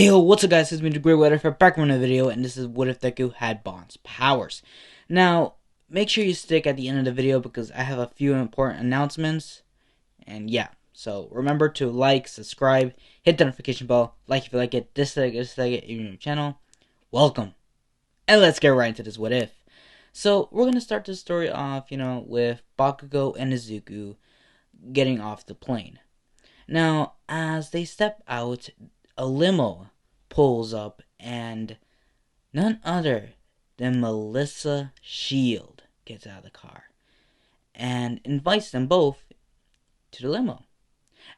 Hey yo, what's up guys, it's me, the Great Weather for back from the video, and this is what if Deku had Bond's powers. Now, make sure you stick at the end of the video because I have a few important announcements, and yeah, so remember to like, subscribe, hit the notification bell, like if you like it, dislike it if you're new channel, welcome, and let's get right into this what if. So, we're gonna start this story off, with Bakugo and Izuku getting off the plane. Now, as they step out, a limo pulls up and none other than Melissa Shield gets out of the car and invites them both to the limo.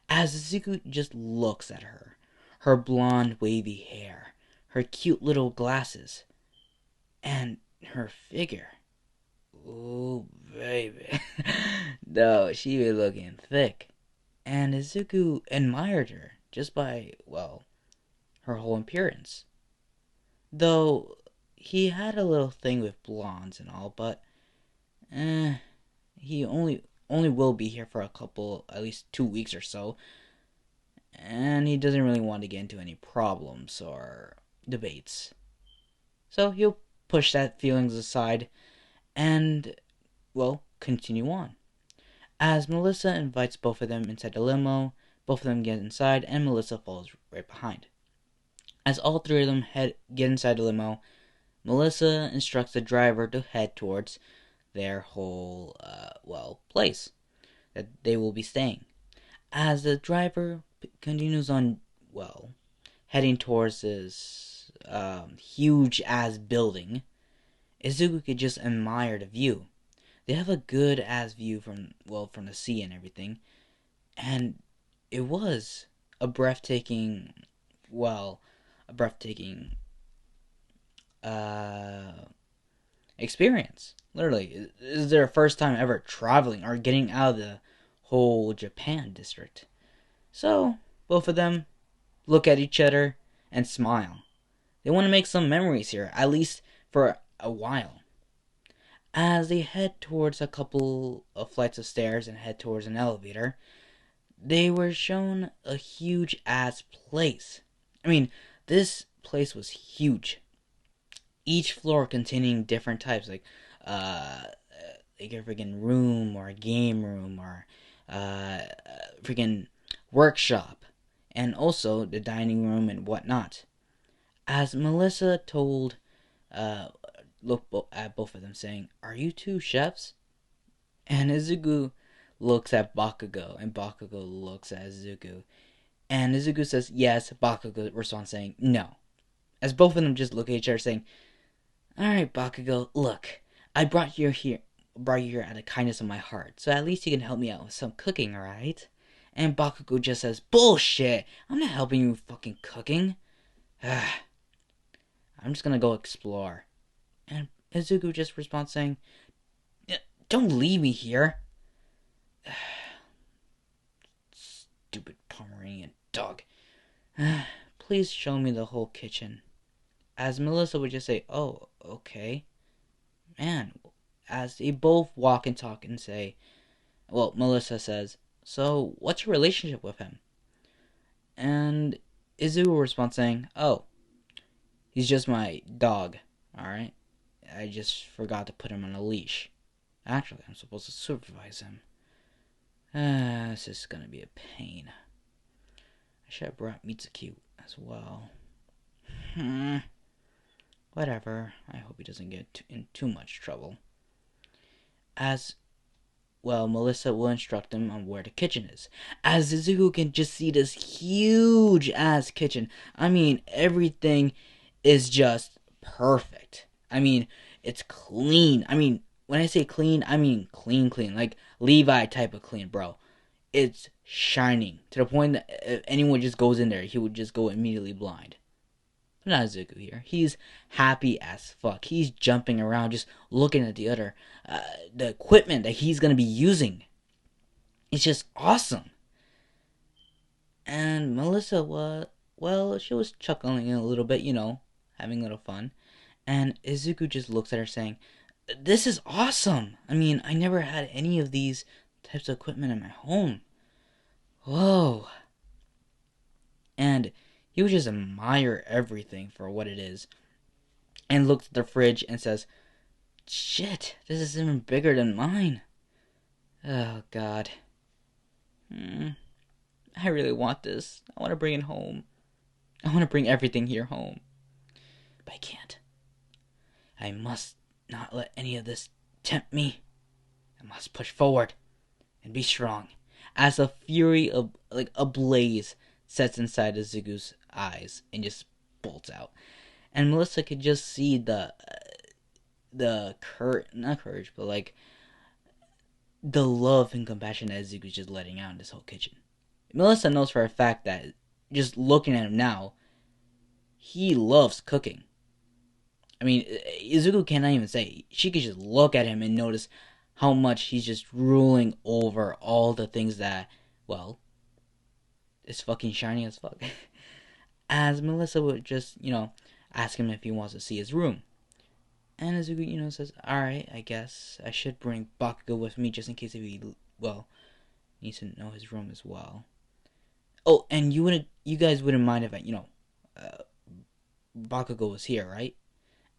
As Izuku just looks at her, her blonde wavy hair, her cute little glasses, and her figure. Ooh, baby. No, she be looking thick. And Izuku admired her just by, well, her whole appearance. Though he had a little thing with blondes and all, but he only will be here for a couple, at least 2 weeks or so, and he doesn't really want to get into any problems or debates. So he'll push that feelings aside and, well, continue on. As Melissa invites both of them inside the limo, both of them get inside, and Melissa follows right behind. As all three of them get inside the limo, Melissa instructs the driver to head towards their whole, place that they will be staying. As the driver continues on, heading towards this huge-ass building, Izuku could just admire the view. They have a good-ass view from the sea and everything, and it was a breathtaking, experience. Literally, this is their first time ever traveling or getting out of the whole Japan district. So, both of them look at each other and smile. They want to make some memories here, at least for a while. As they head towards a couple of flights of stairs and head towards an elevator, they were shown a huge-ass place. I mean, this place was huge. Each floor containing different types, like a freaking room or a game room or freaking workshop, and also the dining room and whatnot. As Melissa told, at both of them, saying, "Are you two chefs?" And Izuku looks at Bakugo, and Bakugo looks at Izuku, and Izuku says yes. Bakugo responds saying no. As both of them just look at each other, saying, "Alright, Bakugo, look, I brought you here out of the kindness of my heart, so at least you can help me out with some cooking, alright?" And Bakugo just says, "Bullshit! I'm not helping you with fucking cooking. I'm just gonna go explore." And Izuku just responds saying, "Don't leave me here." Stupid Pomeranian dog. "Please show me the whole kitchen." As Melissa would just say, "Oh, okay." Man, as they both walk and talk and say, Melissa says, "So, what's your relationship with him?" And Izuku responds saying, "Oh, he's just my dog, alright? I just forgot to put him on a leash. Actually, I'm supposed to supervise him. This is gonna be a pain. I should have brought Mitsuki as well. Whatever. I hope he doesn't get in too much trouble." As Melissa will instruct him on where the kitchen is. As Izuku can just see this huge ass kitchen. I mean, everything is just perfect. I mean, it's clean. I mean, when I say clean, I mean clean. Like Levi type of clean, bro. It's shining to the point that if anyone just goes in there, he would just go immediately blind. But not Izuku here. He's happy as fuck. He's jumping around, just looking at the equipment that he's gonna be using. It's just awesome. And Melissa she was chuckling a little bit, having a little fun. And Izuku just looks at her saying, "This is awesome. I mean, I never had any of these types of equipment in my home. Whoa." And He would just admire everything for what it is and looks at the fridge and says, "Shit, this is even bigger than mine. Oh, God. I really want this. I want to bring it home. I want to bring everything here home. But I can't. I must not let any of this tempt me. I must push forward and be strong." As a fury of like a blaze sets inside Izuku's eyes and just bolts out, and Melissa could just see the not courage, but like the love and compassion that Izuku's just letting out in this whole kitchen. Melissa knows for a fact that just looking at him now, he loves cooking. I mean, Izuku cannot even say. She could just look at him and notice how much he's just ruling over all the things that, well, is fucking shiny as fuck. As Melissa would just, ask him if he wants to see his room. And Izuku, says, "Alright, I guess I should bring Bakugo with me just in case if he, well, needs to know his room as well. Oh, and you guys wouldn't mind if Bakugo was here, right?"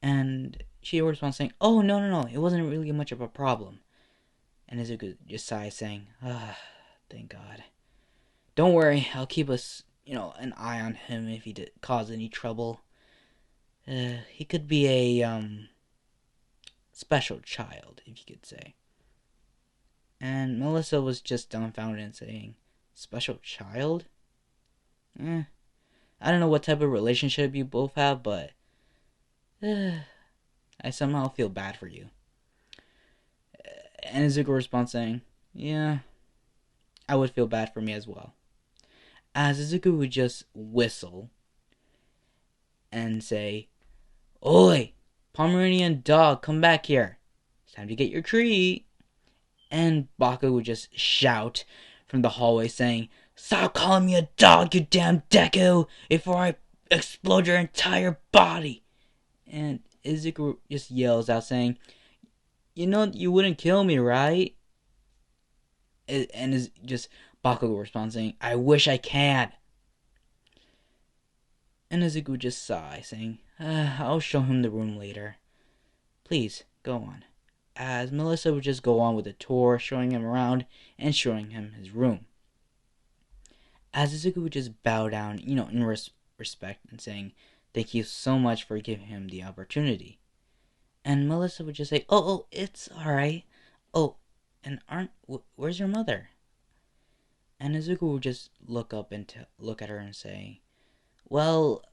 And she responds saying, "Oh, no, it wasn't really much of a problem." And Izuku just sighs saying, "Ah, thank God. Don't worry, I'll keep an eye on him if he did cause any trouble. He could be a, special child, if you could say." And Melissa was just dumbfounded and saying, "Special child? I don't know what type of relationship you both have, but I somehow feel bad for you." And Izuku responds saying, "Yeah, I would feel bad for me as well." As Izuku would just whistle and say, "Oi, Pomeranian dog, come back here. It's time to get your treat." And Baku would just shout from the hallway saying, "Stop calling me a dog, you damn deku, before I explode your entire body." And Izuku just yells out saying, "You know you wouldn't kill me, right?" And is just Bakugo responds saying, "I wish I can." And Izuku would just sigh, saying, "I'll show him the room later. Please, go on." As Melissa would just go on with the tour, showing him around and showing him his room. As Izuku would just bow down, in respect and saying, "Thank you so much for giving him the opportunity." And Melissa would just say, "Oh, it's alright. Oh, and where's your mother?" And Izuku would just look at her and say, "Well,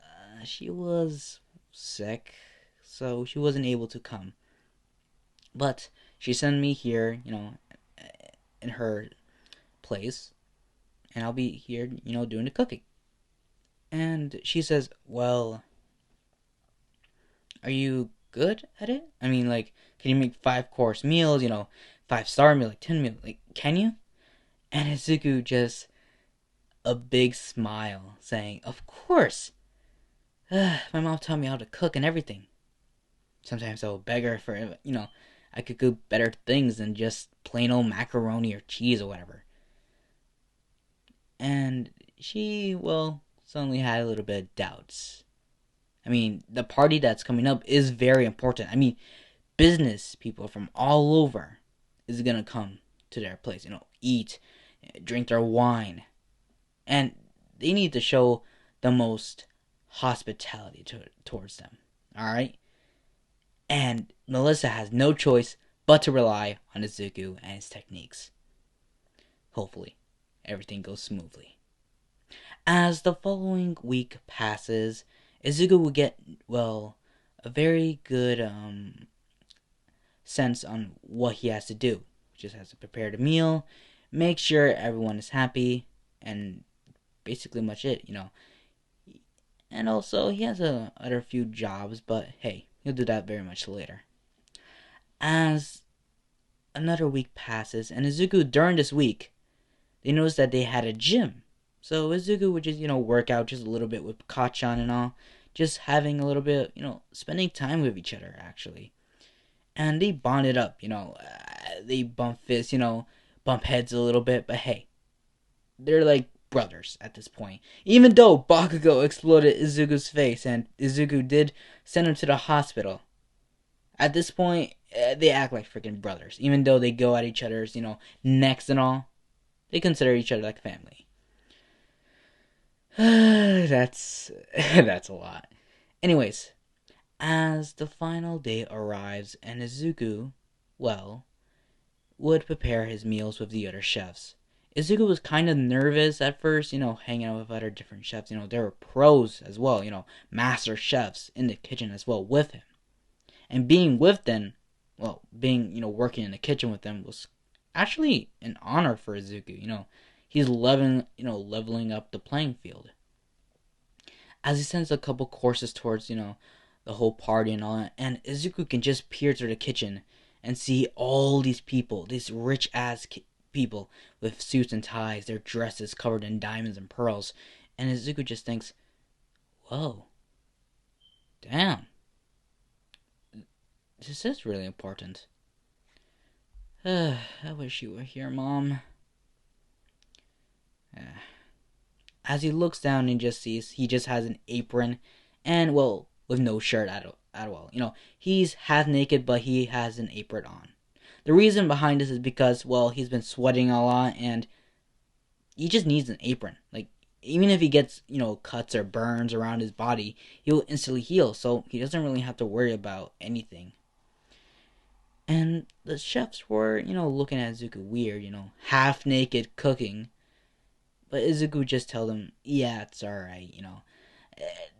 she was sick, so she wasn't able to come. But she sent me here, in her place, and I'll be here, doing the cooking." And she says, "Well, are you good at it? I mean, like, can you make 5-course meals, 5-star meal, like 10 meals? Like, can you?" And Izuku just a big smile, saying, "Of course. My mom taught me how to cook and everything. Sometimes I will beg her for, I could cook better things than just plain old macaroni or cheese or whatever." And she, well, suddenly had a little bit of doubts. I mean, the party that's coming up is very important. I mean, business people from all over is gonna come to their place, eat, drink their wine, and they need to show the most hospitality towards them. All right, and Melissa has no choice but to rely on Izuku and his techniques. Hopefully, everything goes smoothly. As the following week passes, Izuku will get, well, a very good sense on what he has to do. He just has to prepare the meal, make sure everyone is happy, and basically much it. And also, he has other few jobs, but hey, he'll do that very much later. As another week passes, and Izuku, during this week, they notice that they had a gym. So Izuku would just, work out just a little bit with Kachan and all. Just having a little bit, spending time with each other, actually. And they bonded up, they bump fists, bump heads a little bit. But hey, they're like brothers at this point. Even though Bakugo exploded Izuku's face and Izuku did send him to the hospital, at this point, they act like freaking brothers. Even though they go at each other's, necks and all, they consider each other like family. that's that's a lot. Anyways, as the final day arrives and Izuku, well, would prepare his meals with the other chefs. Izuku was kind of nervous at first, hanging out with other different chefs. There were pros as well, master chefs in the kitchen as well with him. And being with them, working in the kitchen with them was actually an honor for Izuku. He's leveling up the playing field. As he sends a couple courses towards, the whole party and all that, and Izuku can just peer through the kitchen and see all these people, these rich ass people with suits and ties, their dresses covered in diamonds and pearls, and Izuku just thinks, whoa, damn, this is really important. I wish you were here, Mom. As he looks down and just sees he just has an apron and, well, with no shirt at all. He's half naked, but he has an apron on. The reason behind this is because, well, he's been sweating a lot and he just needs an apron. Like, even if he gets, cuts or burns around his body, he'll instantly heal, so he doesn't really have to worry about anything. And the chefs were, looking at Izuku weird, half naked cooking. But Izuku just tell them, yeah, it's alright,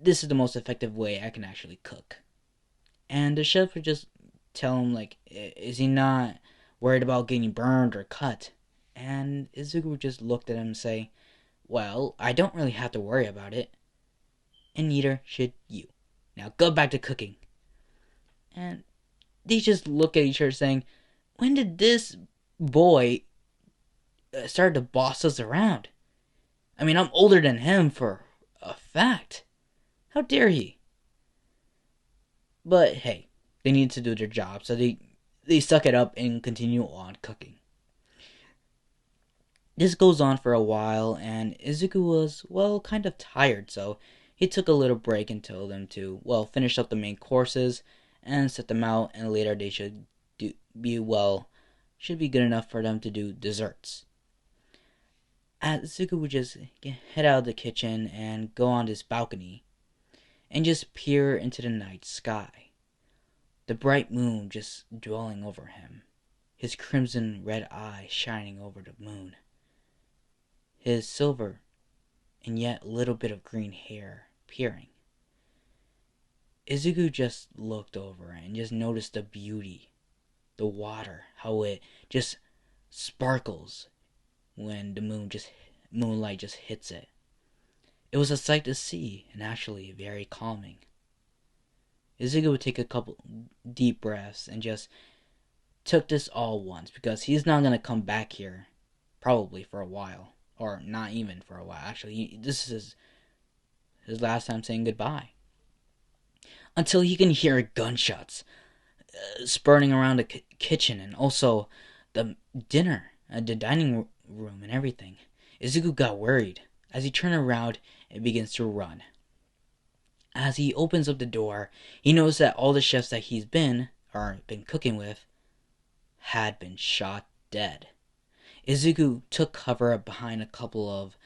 this is the most effective way I can actually cook. And the chef would just tell him, like, is he not worried about getting burned or cut? And Izuku just looked at him and say, well, I don't really have to worry about it. And neither should you. Now go back to cooking. And they just look at each other saying, when did this boy start to boss us around? I mean, I'm older than him for a fact. How dare he? But hey, they need to do their job, so they suck it up and continue on cooking. This goes on for a while, and Izuku was, well, kind of tired, so he took a little break and told them to, well, finish up the main courses and set them out, and later they should be good enough for them to do desserts. Izuku would just head out of the kitchen and go on this balcony and just peer into the night sky. The bright moon just dwelling over him, his crimson red eye shining over the moon, his silver and yet a little bit of green hair peering. Izuku just looked over and just noticed the beauty, the water, how it just sparkles when the moonlight just hits it. It was a sight to see and actually very calming. Izuku would take a couple deep breaths and just took this all once because he's not going to come back here probably for a while, or not even for a while. Actually, this is his last time saying goodbye. Until he can hear gunshots spurting around the kitchen and also the the dining room and everything. Izuku got worried. As he turned around and begins to run. As he opens up the door, he knows that all the chefs that he's been cooking with had been shot dead. Izuku took cover behind a couple of,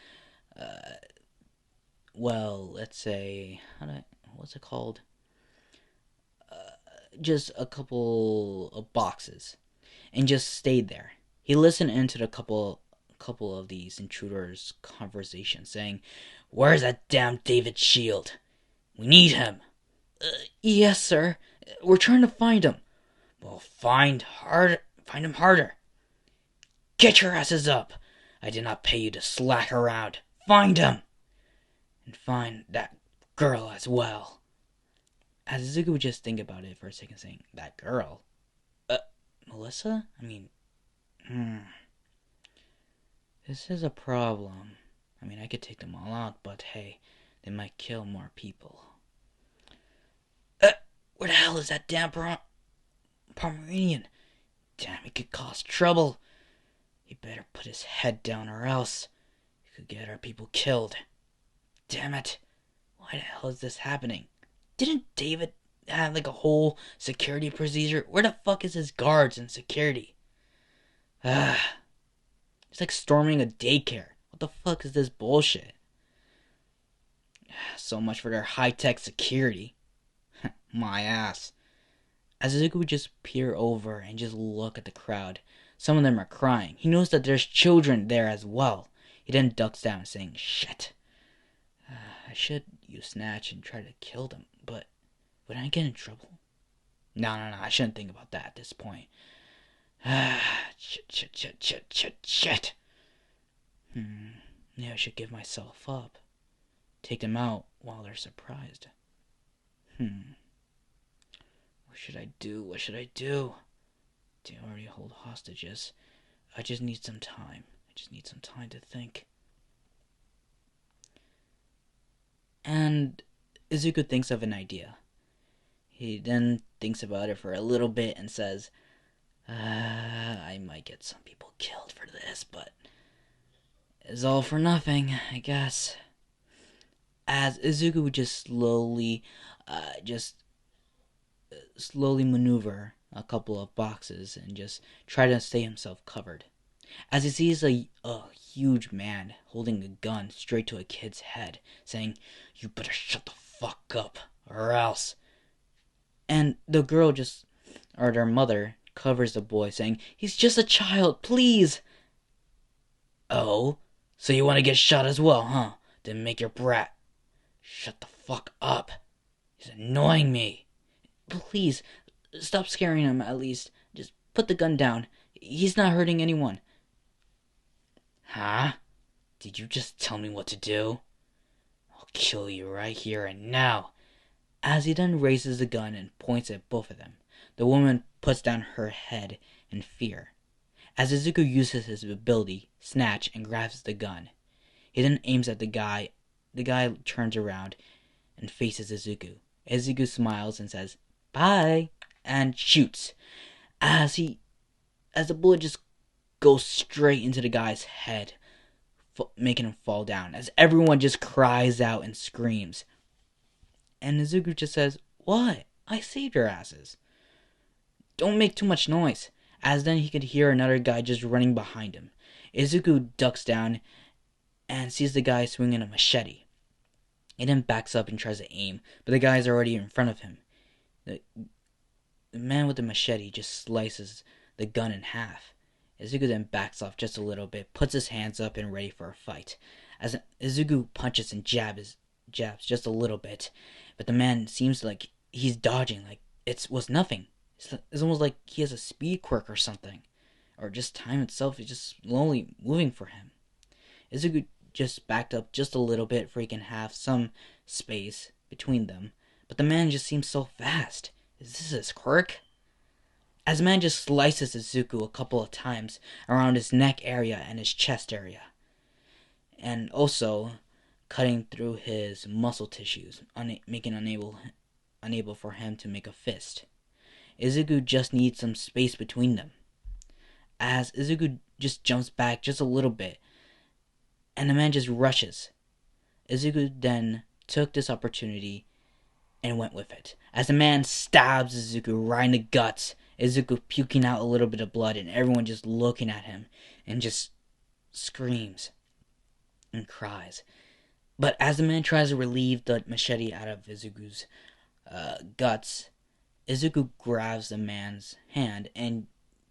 let's say, what's it called? Just a couple of boxes, and just stayed there. He listened into the couple of these intruders' conversations, saying, "Where's that damn David Shield? We need him." Yes, sir. We're trying to find him." "Well, find him harder." "Get your asses up. I did not pay you to slack around. Find him. And find that girl as well." As Izuku would just think about it for a second, saying, "That girl? Melissa? I mean, this is a problem. I mean, I could take them all out, but hey, they might kill more people." Where the hell is that damn Pomeranian? Damn, he could cause trouble. He better put his head down or else could get our people killed. Damn it. Why the hell is this happening? Didn't David have like a whole security procedure? Where the fuck is his guards and security? It's like storming a daycare. What the fuck is this bullshit? So much for their high-tech security. My ass. As Izuku would just peer over and just look at the crowd, some of them are crying. He knows that there's children there as well. He then ducks down, saying, "Shit. I should use Snatch and try to kill them, but would I get in trouble? No, I shouldn't think about that at this point. Shit. Maybe I should give myself up. Take them out while they're surprised. What should I do? They already hold hostages. I just need some time. To think." And Izuku thinks of an idea. He then thinks about it for a little bit and says, I might get some people killed for this, but it's all for nothing, I guess. As Izuku would just slowly maneuver a couple of boxes and just try to stay himself covered. As he sees a huge man holding a gun straight to a kid's head, saying, "You better shut the fuck up, or else." And the girl their mother covers the boy, saying, "He's just a child, please." Oh, so you want to get shot as well, huh? Then make your brat. Shut the fuck up. He's annoying me. Please, stop scaring him at least. Just put the gun down. He's not hurting anyone. Huh? Did you just tell me what to do? I'll kill you right here and now. As he then raises the gun and points at both of them, the woman puts down her head in fear. As Izuku uses his ability, Snatch, and grabs the gun, he then aims at the guy. The guy turns around and faces Izuku. Izuku smiles and says, "Bye," and shoots. As the bullet just goes straight into the guy's head, making him fall down, as everyone just cries out and screams. And Izuku just says, "What? I saved your asses. Don't make too much noise." As then he could hear another guy just running behind him. Izuku ducks down and sees the guy swinging a machete. He then backs up and tries to aim, but the guy is already in front of him. The man with the machete just slices the gun in half. Izuku then backs off just a little bit, puts his hands up and ready for a fight. As Izuku punches and jabs just a little bit, but the man seems like he's dodging, like it was nothing. It's almost like he has a speed quirk or something. Or just time itself is just slowly moving for him. Izuku just backed up just a little bit for he can have some space between them, but the man just seems so fast. Is this his quirk? As the man just slices Izuku a couple of times around his neck area and his chest area, and also cutting through his muscle tissues, making unable for him to make a fist. Izuku just needs some space between them. As Izuku just jumps back just a little bit, and the man just rushes. Izuku then took this opportunity and went with it. As the man stabs Izuku right in the guts, Izuku puking out a little bit of blood, and everyone just looking at him and just screams and cries. But as the man tries to relieve the machete out of Izuku's guts, Izuku grabs the man's hand and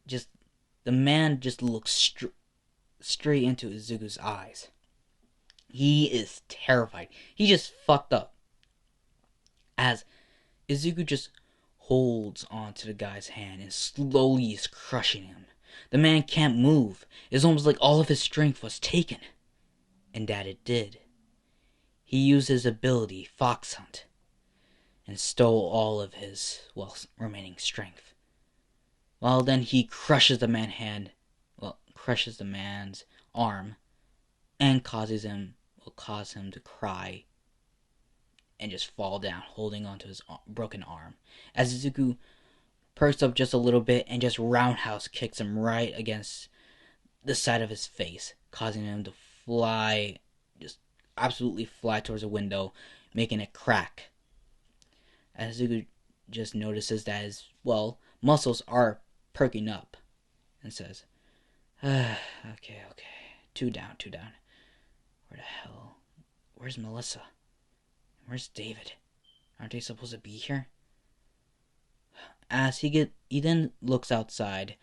the man just looks straight into Izuku's eyes. He is terrified. He just fucked up. As Izuku just holds onto the guy's hand and slowly is crushing him. The man can't move. It's almost like all of his strength was taken. And that it did. He used his ability, Fox Hunt, and stole all of his, remaining strength. Well, then he crushes the man's arm and cause him to cry and just fall down, holding onto his broken arm. As Izuku perks up just a little bit and just roundhouse kicks him right against the side of his face, causing him to fly, just absolutely fly towards a window, making it crack. As Izuku just notices that his, well, muscles are perking up and says, okay, two down. Where the hell? Where's Melissa? Where's David? Aren't they supposed to be here? As he then looks outside,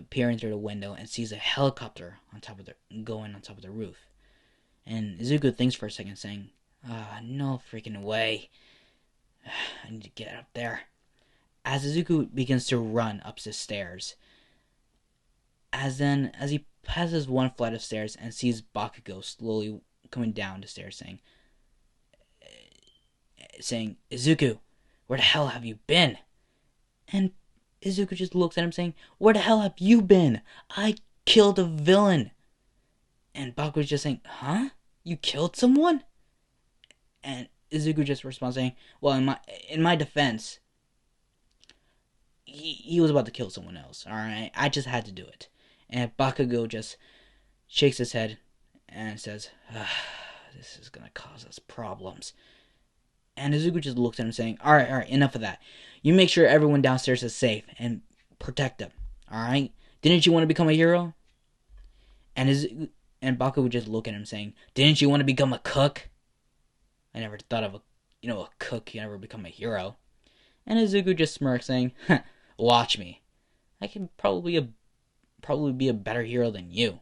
peering through the window, and sees a helicopter going on top of the roof. And Izuku thinks for a second, saying, no freaking way. I need to get up there. As Izuku begins to run up the stairs, as he passes one flight of stairs and sees Bakugo slowly coming down the stairs, saying, Izuku, where the hell have you been? And Izuku just looks at him saying, where the hell have you been? I killed a villain. And Bakugo's just saying, huh? You killed someone? And Izuku just responds saying, well, in my defense, he was about to kill someone else, alright? I just had to do it. And Bakugo just shakes his head and says, this is gonna cause us problems. And Izuku just looks at him saying, alright, enough of that. You make sure everyone downstairs is safe and protect them, alright? Didn't you want to become a hero? And Bakugo would just look at him saying, didn't you want to become a cook? I never thought of a cook, you never become a hero. And Izuku just smirks saying, watch me. I can probably be a better hero than you.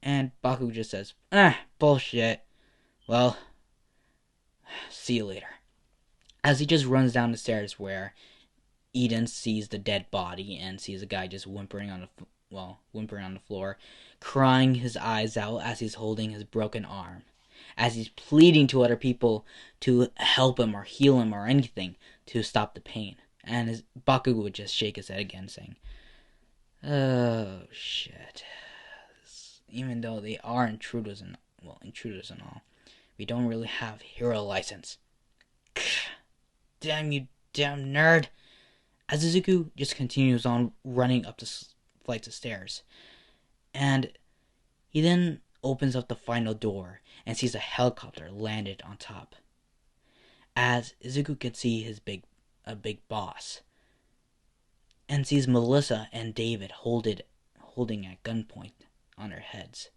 And Bakugo just says, bullshit. Well, see you later. As he just runs down the stairs where Eden sees the dead body and sees a guy just whimpering on the floor, crying his eyes out as he's holding his broken arm, as he's pleading to other people to help him or heal him or anything to stop the pain. And Bakugo would just shake his head again, saying, oh, shit. Even though they are intruders and all, we don't really have hero license. Damn you, damn nerd. As Izuku just continues on running up the flights of stairs, and he then opens up the final door and sees a helicopter landed on top. As Izuku can see a big boss, and sees Melissa and David holding at gunpoint on their heads.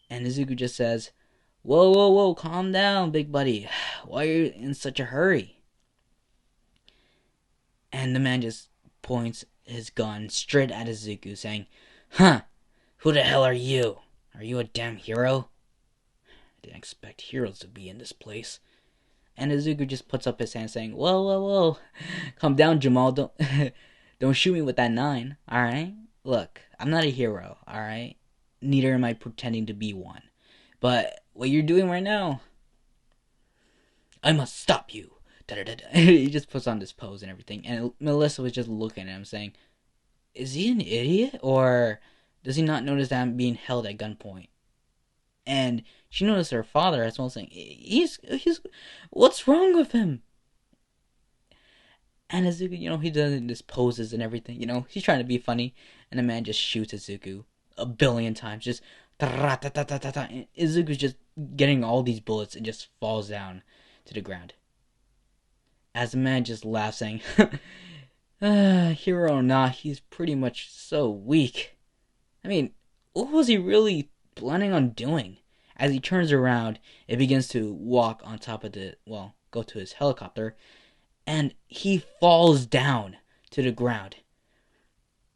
And Izuku just says, whoa, calm down, big buddy. Why are you in such a hurry? And the man just points his gun straight at Izuku, saying, who the hell are you? Are you a damn hero? I didn't expect heroes to be in this place. And Izuku just puts up his hand saying, whoa. Calm down, Jamal. Don't shoot me with that 9, alright? Look, I'm not a hero, alright? Neither am I pretending to be one. But what you're doing right now, I must stop you. He just puts on this pose and everything. And Melissa was just looking at him saying, is he an idiot? Or does he not notice that I'm being held at gunpoint? And she noticed her father as well, saying, he's what's wrong with him? And Izuku, he does this poses and everything, he's trying to be funny. And the man just shoots Izuku a billion times, just and Izuku's just getting all these bullets and just falls down to the ground. As the man just laughs, saying, hero or not, he's pretty much so weak. I mean, what was he really planning on doing? As he turns around, it begins to walk on top of go to his helicopter, and he falls down to the ground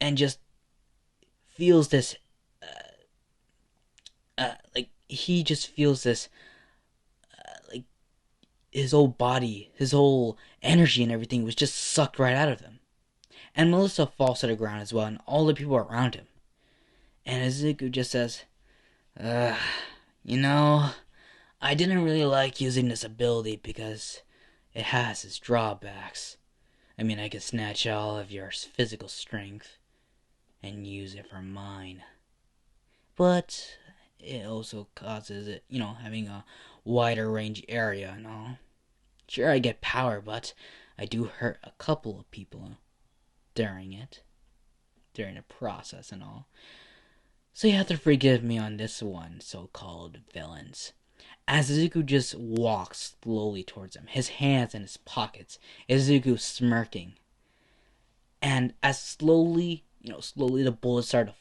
and just feels this, he just feels this, his whole body, his whole energy and everything was just sucked right out of him. And Melissa falls to the ground as well, and all the people around him. And Izuku just says, I didn't really like using this ability because it has its drawbacks. I mean, I could snatch all of your physical strength and use it for mine. But it also causes it, having a wider range area and all. Sure, I get power, but I do hurt a couple of people during the process and all. So you have to forgive me on this one, so-called villains. As Izuku just walks slowly towards him, his hands in his pockets, Izuku smirking. And as slowly the bullets start to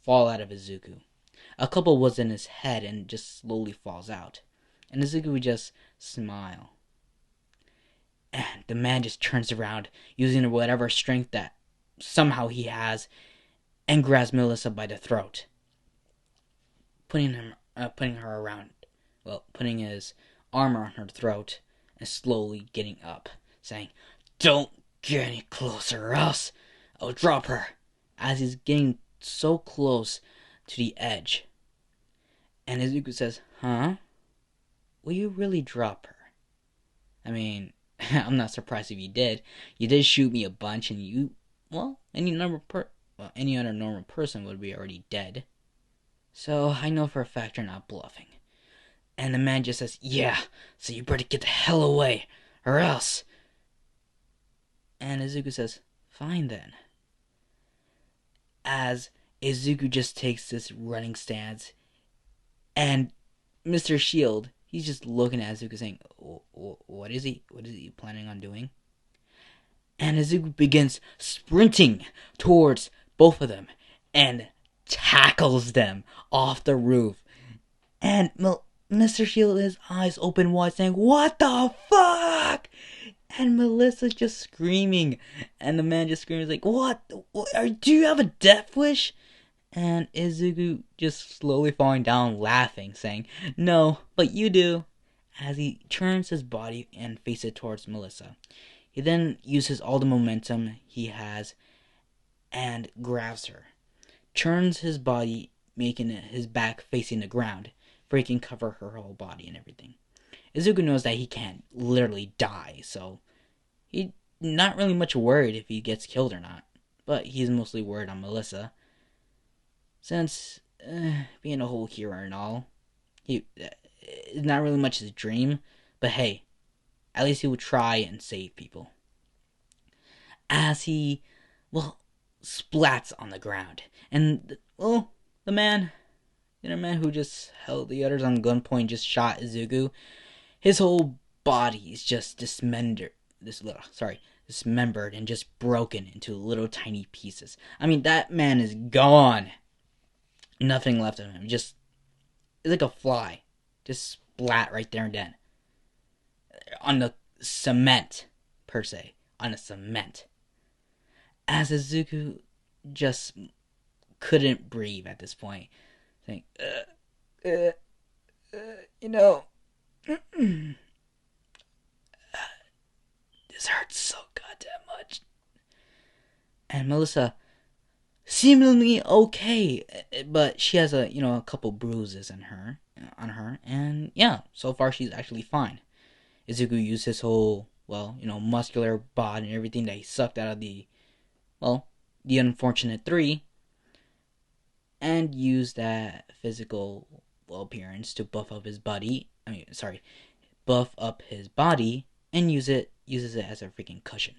fall out of Izuku. A couple was in his head and just slowly falls out. And Izuku would just smile. And the man just turns around, using whatever strength that somehow he has, and grabs Melissa by the throat, putting her around, putting his arm around her throat, and slowly getting up, saying, "Don't get any closer, or else I'll drop her." As he's getting so close to the edge, and Izuku says, "Huh? Will you really drop her? I mean, I'm not surprised if you did. You did shoot me a bunch, and any other normal person would be already dead. So I know for a fact you're not bluffing." And the man just says, "Yeah, so you better get the hell away, or else." And Izuku says, "Fine then." As Izuku just takes this running stance, and Mr. Shield, he's just looking at Izuku saying, What is he planning on doing?" And Izuku begins sprinting towards both of them and tackles them off the roof. And Mr. Shield, his eyes open wide, saying, "What the fuck?" And Melissa's just screaming. And the man just screams like, "What? Do you have a death wish?" And Izuku just slowly falling down laughing, saying, "No, but you do." As he turns his body and faces it towards Melissa. He then uses all the momentum he has and grabs her. Turns his body, making his back facing the ground, for he can cover her whole body and everything. Izuku knows that he can't literally die, so he's not really much worried if he gets killed or not. But he's mostly worried on Melissa, since being a whole hero and all, it's not really much his dream. But hey, at least he will try and save people. As he, splats on the ground, and the man who just held the others on gunpoint just shot Izuku. His whole body is just dismembered and just broken into little tiny pieces. I mean, that man is gone. Nothing left of him. Just, it's like a fly. Just splat right there and then. On the cement, per se. On the cement. As Izuku just couldn't breathe at this point. Saying, this hurts so goddamn much. And Melissa, seemingly okay, but she has a couple bruises on her, and yeah, so far she's actually fine. Izuku used his whole, muscular bod and everything that he sucked out of the unfortunate three, and used that physical appearance to buff up his body. Buff up his body, and uses it as a freaking cushion,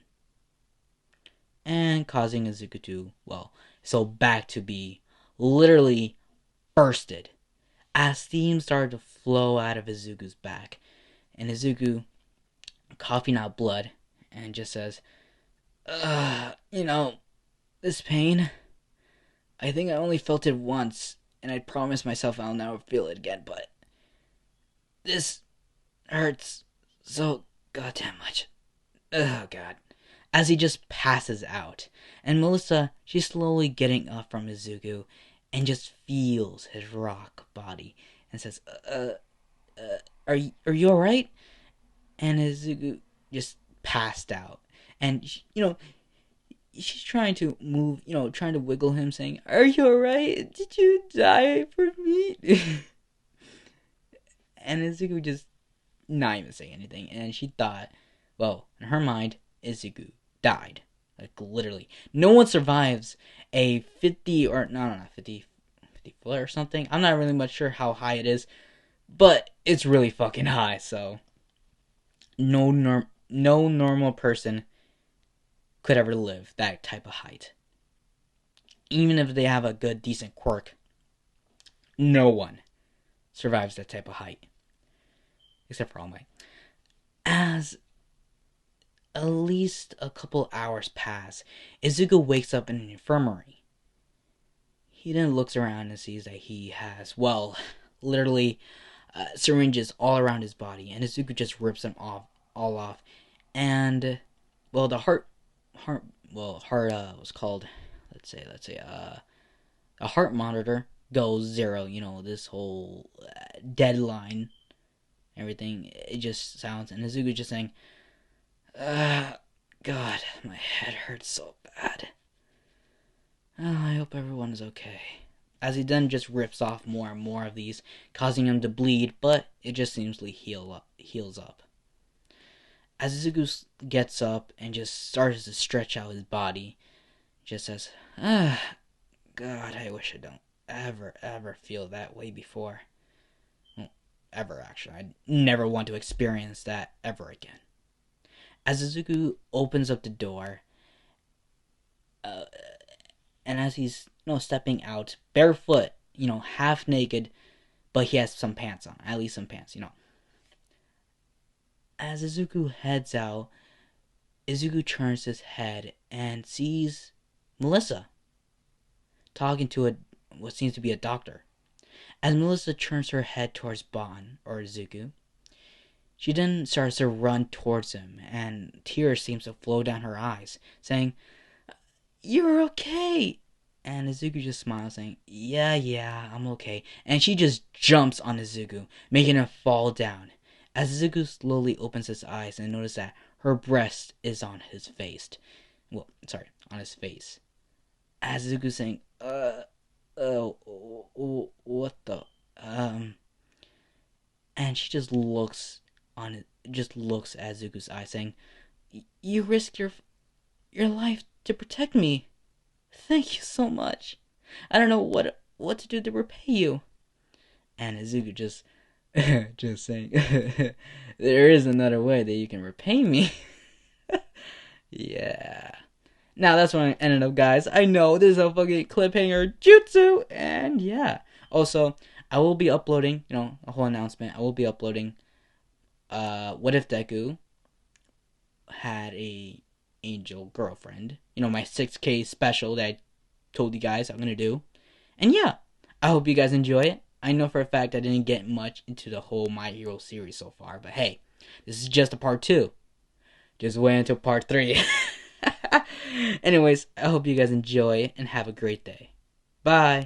and causing Izuku to back to be literally bursted, as steam started to flow out of Izuku's back, and Izuku coughing out blood, and just says, this pain, I think I only felt it once, and I promised myself I'll never feel it again, but this hurts so goddamn much. Oh god. As he just passes out, and Melissa, she's slowly getting up from Izuku, and just feels his rock body, and says, are you alright? And Izuku just passed out, and she's trying to move, trying to wiggle him, saying, "Are you alright? Did you die for me?" And Izuku just not even saying anything, and she thought, in her mind, Izuku died. Like, literally. No one survives a 50 or, no, 50 foot or something. I'm not really much sure how high it is, but it's really fucking high, so no normal person could ever live that type of height. Even if they have a good, decent quirk, No one survives that type of height. Except for All Might. As at least a couple hours pass, Izuku wakes up in an infirmary. He then looks around and sees that he has, well, literally syringes all around his body, and Izuku just rips them all off. And, well, the heart was called, a heart monitor goes zero. You know, this whole deadline, everything, it just sounds, and Izuku just saying, God, my head hurts so bad. Oh, I hope everyone is okay. As he then just rips off more and more of these, causing him to bleed, but it just seemsly heals up. As Izuku gets up and just starts to stretch out his body, he just says, God, I wish I don't ever feel that way before. Well, ever, actually. I never want to experience that ever again. As Izuku opens up the door, and as he's stepping out barefoot, half naked, but he has some pants on, at least some pants. As Izuku heads out, Izuku turns his head and sees Melissa talking to what seems to be a doctor. As Melissa turns her head towards Bon, or Izuku, she then starts to run towards him, and tears seems to flow down her eyes, saying, "You're okay." And Izuku just smiles, saying, Yeah, I'm okay. And she just jumps on Izuku, making him fall down. As Izuku slowly opens his eyes and notices that her breast is on his face. Well, sorry, on his face. As Izuku's saying, what the, and she just looks at Izuku's eyes, saying, "You risked your life to protect me. Thank you so much. I don't know what to do to repay you." And Izuku just just saying, "There is another way that you can repay me." Yeah. Now that's when I ended up, guys. I know this is a fucking cliffhanger jutsu, and yeah. Also, I will be uploading, a whole announcement. I will be uploading What If Deku had a angel girlfriend. My 6K special that I told you guys I'm gonna do. And yeah, I hope you guys enjoy it. I know for a fact I didn't get much into the whole My Hero series so far, but hey, this is just a part 2. Just wait until part 3. Anyways, I hope you guys enjoy and have a great day. Bye.